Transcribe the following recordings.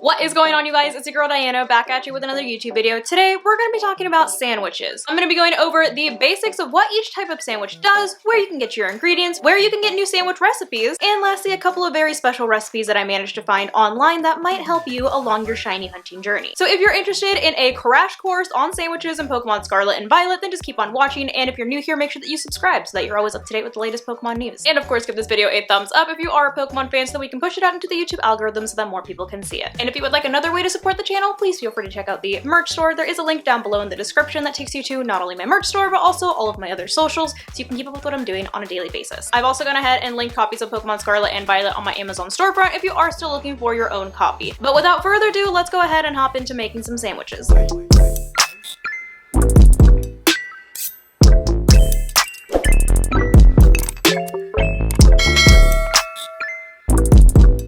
What is going on, you guys? It's your girl Diana back at you with another YouTube video. Today we're going to be talking about sandwiches. I'm going to be going over the basics of what each type of sandwich does, where you can get your ingredients, where you can get new sandwich recipes, and lastly a couple of very special recipes that I managed to find online that might help you along your shiny hunting journey. So if you're interested in a crash course on sandwiches in Pokemon Scarlet and Violet, then just keep on watching, and if you're new here, make sure that you subscribe so that you're always up to date with the latest Pokemon news. And of course, give this video a thumbs up if you are a Pokemon fan so that we can push it out into the YouTube algorithm so that more people can see it. And if you would like another way to support the channel, please feel free to check out the merch store. There is a link down below in the description that takes you to not only my merch store, but also all of my other socials, so you can keep up with what I'm doing on a daily basis. I've also gone ahead and linked copies of Pokemon Scarlet and Violet on my Amazon storefront if you are still looking for your own copy. But without further ado, let's go ahead and hop into making some sandwiches.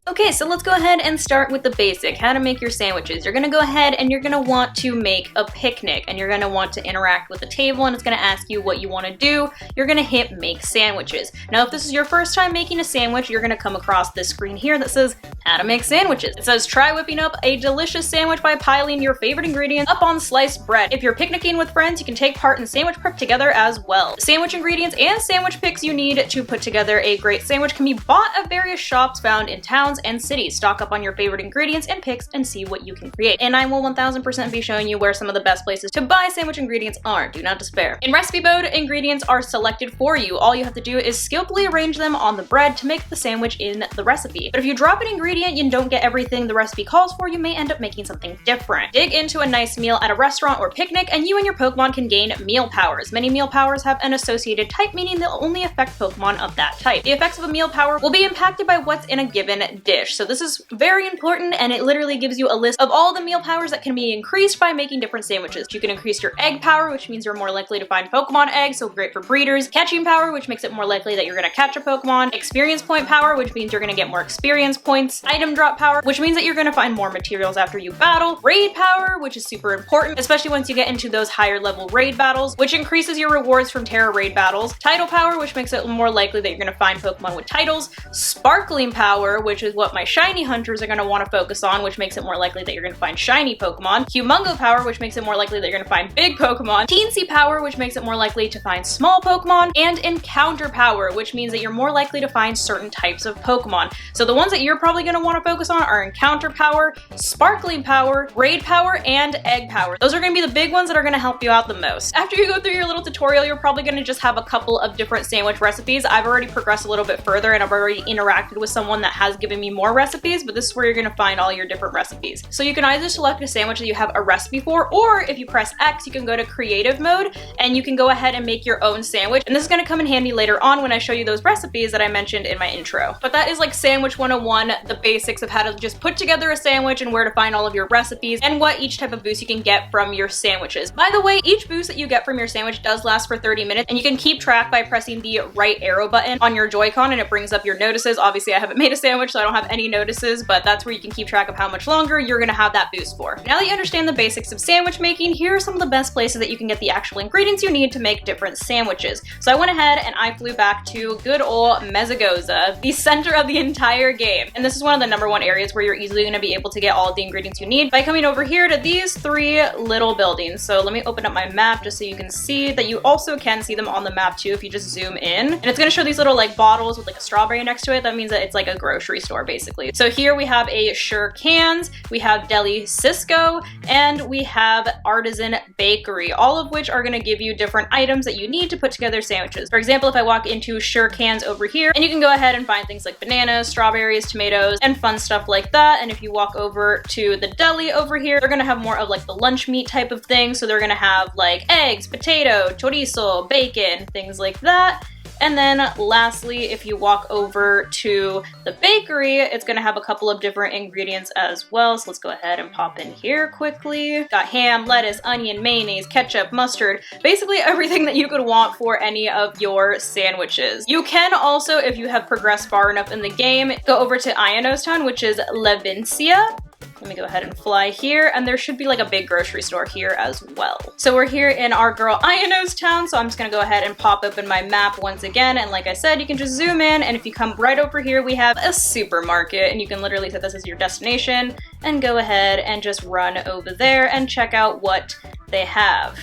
Okay, so let's go ahead and start with the basic, how to make your sandwiches. You're gonna go ahead and you're gonna want to make a picnic, and you're gonna want to interact with the table, and it's gonna ask you what you wanna do. You're gonna hit make sandwiches. Now, if this is your first time making a sandwich, you're gonna come across this screen here that says how to make sandwiches. It says try whipping up a delicious sandwich by piling your favorite ingredients up on sliced bread. If you're picnicking with friends, you can take part in sandwich prep together as well. The sandwich ingredients and sandwich picks you need to put together a great sandwich can be bought at various shops found in towns and cities. Stock up on your favorite ingredients and picks and see what you can create. And I will 1000% be showing you where some of the best places to buy sandwich ingredients are. Do not despair. In recipe mode, ingredients are selected for you. All you have to do is skillfully arrange them on the bread to make the sandwich in the recipe. But if you drop an ingredient and don't get everything the recipe calls for, you may end up making something different. Dig into a nice meal at a restaurant or picnic, and you and your Pokemon can gain meal powers. Many meal powers have an associated type, meaning they'll only affect Pokemon of that type. The effects of a meal power will be impacted by what's in a given dish. So this is very important, and it literally gives you a list of all the meal powers that can be increased by making different sandwiches. You can increase your egg power, which means you're more likely to find Pokemon eggs, so great for breeders. Catching power, which makes it more likely that you're going to catch a Pokemon. Experience point power, which means you're going to get more experience points. Item drop power, which means that you're going to find more materials after you battle. Raid power, which is super important, especially once you get into those higher level raid battles, which increases your rewards from Terra raid battles. Title power, which makes it more likely that you're going to find Pokemon with titles. Sparkling power, which is what my shiny hunters are going to want to focus on, which makes it more likely that you're going to find shiny Pokemon. Humongo power, which makes it more likely that you're going to find big Pokemon. Teensy power, which makes it more likely to find small Pokemon. And encounter power, which means that you're more likely to find certain types of Pokemon. So the ones that you're probably going to want to focus on are encounter power, sparkling power, raid power, and egg power. Those are going to be the big ones that are going to help you out the most. After you go through your little tutorial, you're probably going to just have a couple of different sandwich recipes. I've already progressed a little bit further, and I've already interacted with someone that has given me more recipes, but this is where you're going to find all your different recipes. So you can either select a sandwich that you have a recipe for, or if you press X, you can go to creative mode and you can go ahead and make your own sandwich. And this is going to come in handy later on when I show you those recipes that I mentioned in my intro. But that is like sandwich 101, the basics of how to just put together a sandwich and where to find all of your recipes and what each type of boost you can get from your sandwiches. By the way, each boost that you get from your sandwich does last for 30 minutes, and you can keep track by pressing the right arrow button on your Joy-Con, and it brings up your notices. Obviously, I haven't made a sandwich, so I don't have any notices, but that's where you can keep track of how much longer you're gonna have that boost for. Now that you understand the basics of sandwich making, here are some of the best places that you can get the actual ingredients you need to make different sandwiches. So I went ahead and I flew back to good old Mezagoza, the center of the entire game. And this is one of the #1 areas where you're easily gonna be able to get all of the ingredients you need by coming over here to these 3 little buildings. So let me open up my map just so you can see that you also can see them on the map too if you just zoom in. And it's gonna show these little like bottles with like a strawberry next to it. That means that it's like a grocery store basically. So here we have a Sure Cans, we have Deli Cisco, and we have Artisan Bakery, all of which are going to give you different items that you need to put together sandwiches. For example, if I walk into Sure Cans over here, and you can go ahead and find things like bananas, strawberries, tomatoes, and fun stuff like that. And if you walk over to the deli over here, they're going to have more of like the lunch meat type of thing. So they're going to have like eggs, potato, chorizo, bacon, things like that. And then lastly, if you walk over to the bakery, it's gonna have a couple of different ingredients as well. So let's go ahead and pop in here quickly. Got ham, lettuce, onion, mayonnaise, ketchup, mustard, basically everything that you could want for any of your sandwiches. You can also, if you have progressed far enough in the game, go over to Ionostown, which is Levincia. Let me go ahead and fly here, and there should be like a big grocery store here as well. So we're here in our girl Ayano's town, so I'm just gonna go ahead and pop open my map once again, and like I said, you can just zoom in, and if you come right over here, we have a supermarket, and you can literally set this as your destination, and go ahead and just run over there and check out what they have.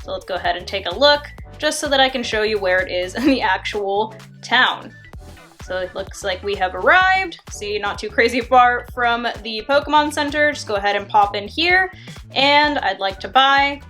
So let's go ahead and take a look, just so that I can show you where it is in the actual town. So it looks like we have arrived. See, not too crazy far from the Pokemon Center. Just go ahead and pop in here, and I'd like to buy.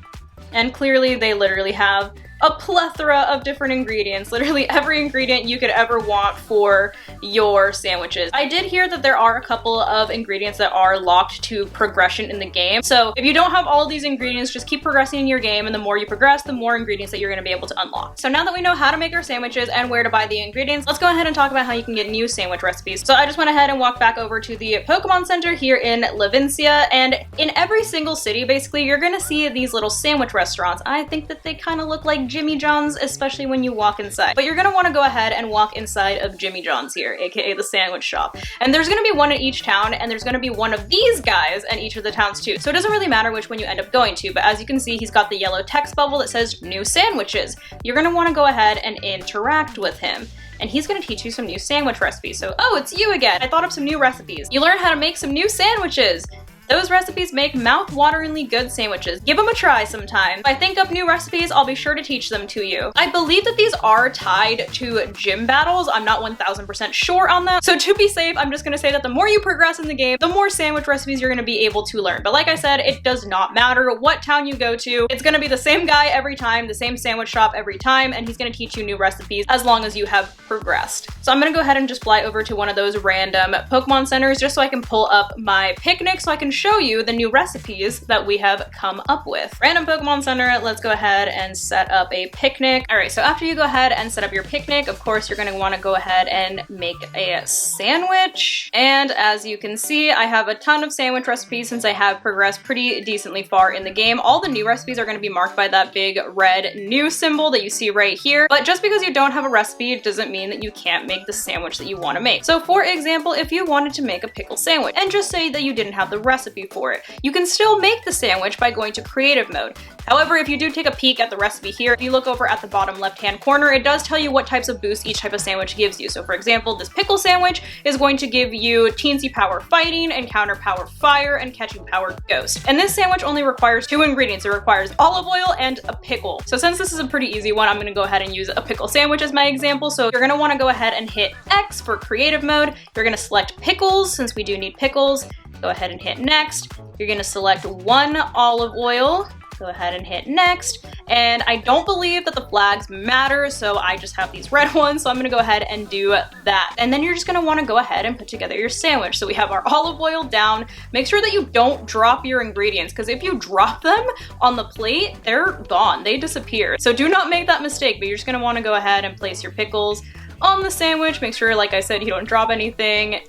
And clearly they literally have a plethora of different ingredients, literally every ingredient you could ever want for your sandwiches. I did hear that there are a couple of ingredients that are locked to progression in the game. So if you don't have all of these ingredients, just keep progressing in your game, and the more you progress, the more ingredients that you're gonna be able to unlock. So now that we know how to make our sandwiches and where to buy the ingredients, let's go ahead and talk about how you can get new sandwich recipes. So I just went ahead and walked back over to the Pokemon Center here in Levincia, and in every single city, basically, you're gonna see these little sandwich restaurants. I think that they kind of look like Jimmy John's, especially when you walk inside. But you're gonna wanna go ahead and walk inside of Jimmy John's here, aka the sandwich shop. And there's gonna be one in each town, and there's gonna be one of these guys in each of the towns too. So it doesn't really matter which one you end up going to, but as you can see, he's got the yellow text bubble that says new sandwiches. You're gonna wanna go ahead and interact with him, and he's gonna teach you some new sandwich recipes. So, oh, it's you again. I thought of some new recipes. You learn how to make some new sandwiches. Those recipes make mouth-wateringly good sandwiches. Give them a try sometime. If I think up new recipes, I'll be sure to teach them to you. I believe that these are tied to gym battles. I'm not 1000% sure on that. So to be safe, I'm just gonna say that the more you progress in the game, the more sandwich recipes you're gonna be able to learn. But like I said, it does not matter what town you go to. It's gonna be the same guy every time, the same sandwich shop every time, and he's gonna teach you new recipes as long as you have progressed. So I'm gonna go ahead and just fly over to one of those random Pokemon centers just so I can pull up my picnic so I can show you the new recipes that we have come up with. Random Pokemon Center, let's go ahead and set up a picnic. All right, so after you go ahead and set up your picnic, of course, you're gonna wanna go ahead and make a sandwich. And as you can see, I have a ton of sandwich recipes since I have progressed pretty decently far in the game. All the new recipes are gonna be marked by that big red new symbol that you see right here. But just because you don't have a recipe, it doesn't mean that you can't make the sandwich that you wanna make. So for example, if you wanted to make a pickle sandwich, and just say that you didn't have the recipe for it, you can still make the sandwich by going to creative mode. However, if you do take a peek at the recipe here, if you look over at the bottom left-hand corner, it does tell you what types of boosts each type of sandwich gives you. So for example, this pickle sandwich is going to give you teensy power fighting, encounter power fire, and catching power ghost. And this sandwich only requires 2 ingredients. It requires olive oil and a pickle. So since this is a pretty easy one, I'm gonna go ahead and use a pickle sandwich as my example. So you're gonna wanna go ahead and hit X for creative mode. You're gonna select pickles, since we do need pickles. Go ahead and hit next. You're gonna select 1 olive oil. Go ahead and hit next. And I don't believe that the flags matter, so I just have these red ones, so I'm gonna go ahead and do that. And then you're just gonna wanna go ahead and put together your sandwich. So we have our olive oil down. Make sure that you don't drop your ingredients, because if you drop them on the plate, they're gone, they disappear. So do not make that mistake, but you're just gonna wanna go ahead and place your pickles on the sandwich. Make sure, like I said, you don't drop anything,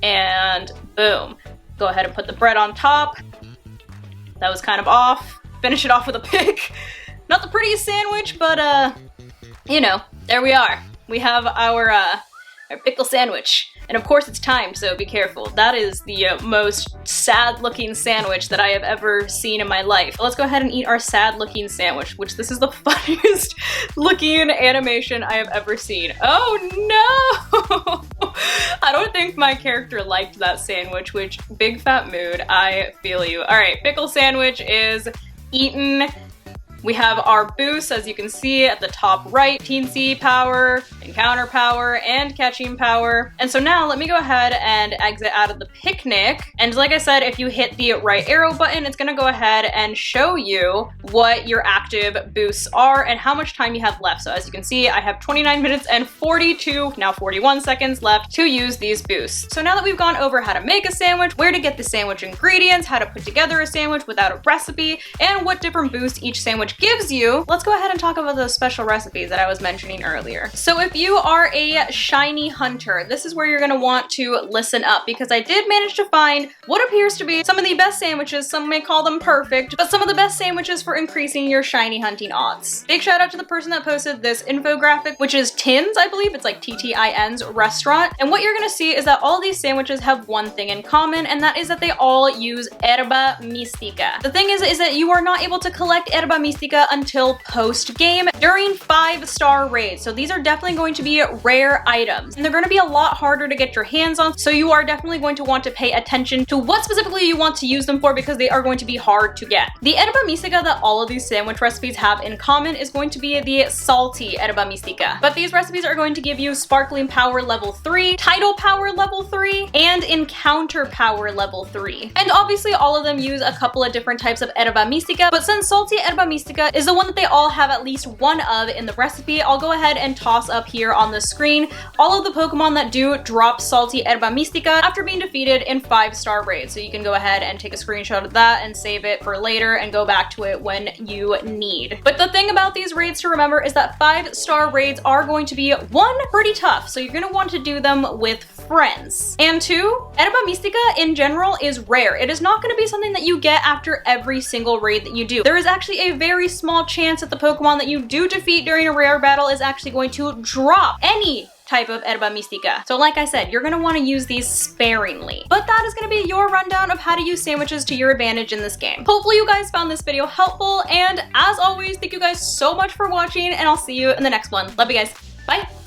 and boom. Go ahead and put the bread on top. That was kind of off. Finish it off with a pick. Not the prettiest sandwich, but you know, there we are. We have our pickle sandwich. And of course it's timed, so be careful. That is the most sad looking sandwich that I have ever seen in my life. Let's go ahead and eat our sad looking sandwich, which this is the funniest looking animation I have ever seen. Oh no! I don't think my character liked that sandwich, which big fat mood, I feel you. All right, pickle sandwich is eaten. We have our boosts, as you can see at the top right, teensy power, encounter power, and catching power. And so now let me go ahead and exit out of the picnic. And like I said, if you hit the right arrow button, it's gonna go ahead and show you what your active boosts are and how much time you have left. So as you can see, I have 29 minutes and 42, now 41 seconds left to use these boosts. So now that we've gone over how to make a sandwich, where to get the sandwich ingredients, how to put together a sandwich without a recipe, and what different boosts each sandwich gives you, let's go ahead and talk about those special recipes that I was mentioning earlier. So if you are a shiny hunter, this is where you're gonna want to listen up, because I did manage to find what appears to be some of the best sandwiches. Some may call them perfect, but some of the best sandwiches for increasing your shiny hunting odds. Big shout out to the person that posted this infographic, which is Tins, I believe, it's like TTIN's restaurant. And what you're gonna see is that all these sandwiches have one thing in common, and that is that they all use herba mística. The thing is that you are not able to collect herba mística until post-game during 5-star raids. So these are definitely going to be rare items, and they're going to be a lot harder to get your hands on. So you are definitely going to want to pay attention to what specifically you want to use them for, because they are going to be hard to get. The herba mística that all of these sandwich recipes have in common is going to be the salty herba mística. But these recipes are going to give you sparkling power level 3, title power level 3, and encounter power level 3. And obviously all of them use a couple of different types of herba mística, but since salty herba mística is the one that they all have at least one of in the recipe, I'll go ahead and toss up here on the screen all of the Pokemon that do drop salty herba mística after being defeated in 5-star raids. So you can go ahead and take a screenshot of that and save it for later and go back to it when you need. But the thing about these raids to remember is that 5-star raids are going to be, 1, pretty tough, so you're going to want to do them with friends. And 2, herba mística in general is rare. It is not going to be something that you get after every single raid that you do. There is actually a very small chance that the Pokemon that you do defeat during a rare battle is actually going to drop any type of herba mística. So like I said, you're gonna wanna use these sparingly. But that is gonna be your rundown of how to use sandwiches to your advantage in this game. Hopefully you guys found this video helpful, and as always, thank you guys so much for watching, and I'll see you in the next one. Love you guys. Bye.